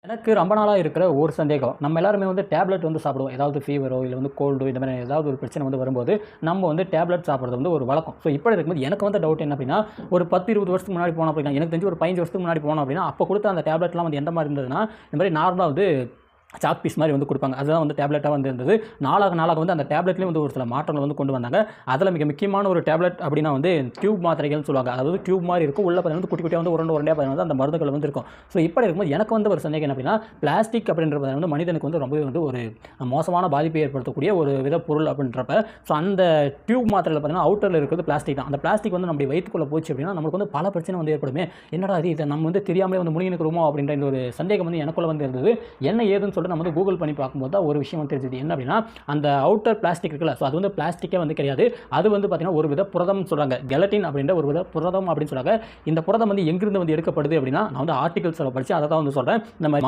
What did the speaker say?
எனக்கு ரொம்ப நாளாக இருக்கிற ஒரு சந்தேகம். நம்ம எல்லாருமே வந்து டேப்லெட் வந்து சாப்பிடுவோம். ஏதாவது ஃபீவரோ, இல்ல வந்து கோல்டோ இந்த மாதிரி ஏதாவது ஒரு பிரச்சனை வந்து வரும்போது, நம்ம வந்து டேப்லெட் சாப்பிடுறது வந்து ஒரு வழக்கம். ஸோ இப்படி இருக்கும்போது எனக்கு வந்த டவுட் என்ன அப்படின்னா, ஒரு 10, 20 வருஷத்துக்கு முன்னாடி போனோம் அப்படின்னா, எனக்கு தெரிஞ்சு ஒரு 15 வருஷத்துக்கு முன்னாடி போனோம் அப்படின்னா, அப்போ குடுத்த அந்த டேப்லெட்லாம் வந்து எந்த மாரி இருந்ததுன்னா, இந்த மாரி நார்மலா வந்து சாக் பீஸ் மாரி வந்து குடுப்பாங்க. அதுதான் வந்து டேப்லெட்டா வந்து இருந்தது. நாளாக நாளாக வந்து அந்த டேப்லெட்லயும் வந்து ஒரு சில மாற்றங்கள் வந்து கொண்டு வந்தாங்க. அதில மிக முக்கியமான ஒரு டேப்லெட் அப்படின்னா வந்து டியூப் மாத்திரைகள்னு சொல்லுவாங்க. அதாவது டியூப் மாரி இருக்கும். உள்ள பார்த்தீங்கன்னா வந்து குட்டி குட்டியா வந்து உருண்டையா பார்த்தீங்கன்னா வந்து அந்த மருந்துகள் வந்து இருக்கும். ஸோ இப்படி இருக்கும்போது எனக்கு வந்து ஒரு சந்தேகம் என்ன அப்படின்னா, பிளாஸ்டிக் அப்படின்றது வந்து மனிதனுக்கு வந்து ரொம்பவே வந்து ஒரு மோசமான பாதிப்பை ஏற்படுத்தக்கூடிய ஒரு வித பொருள் அப்படின்றப்ப, ஸோ அந்த டியூப் மாத்திரையில பார்த்தீங்கன்னா அவுட்டர்ல இருக்கிறது பிளாஸ்டிக் தான். அந்த பிளாஸ்டிக் வந்து நம்முடைய வயித்துக்குள்ள போச்சு அப்படின்னா, நமக்கு வந்து பல பிரச்சனை வந்து ஏற்படுமே. என்னடா இது இத நம்ம வந்து தெரியாமலே வந்து முழுங்கினுக்கிறோமோ அப்படின்ற இந்த ஒரு சந்தேகம் வந்து எனக்குள்ள வந்து இருந்தது. என்ன ஏதுன்னு சொல்லிட்டு நம்ம வந்து கூகுள் பண்ணி பார்க்கும்போது தான் ஒரு விஷயம் வந்து தெரிஞ்சது. என்ன அப்படின்னா, அந்த அவுட்டர் பிளாஸ்டிக் இருக்குல்ல, ஸோ அது வந்து பிளாஸ்டிக்கே வந்து கிடையாது. அது வந்து பார்த்தீங்கன்னா, ஒரு வித புரதம்னு சொல்றாங்க. கெலட்டின் அப்படின்ற ஒரு வித புரதம் அப்படின்னு சொல்றாங்க. இந்த புரதம் வந்து எங்கிருந்து வந்து எடுக்கப்படுது அப்படின்னா, நான் வந்து ஆர்டிகல்ஸ்ல படிச்சேன். அத தான் வந்து சொல்றேன். இந்த மாரி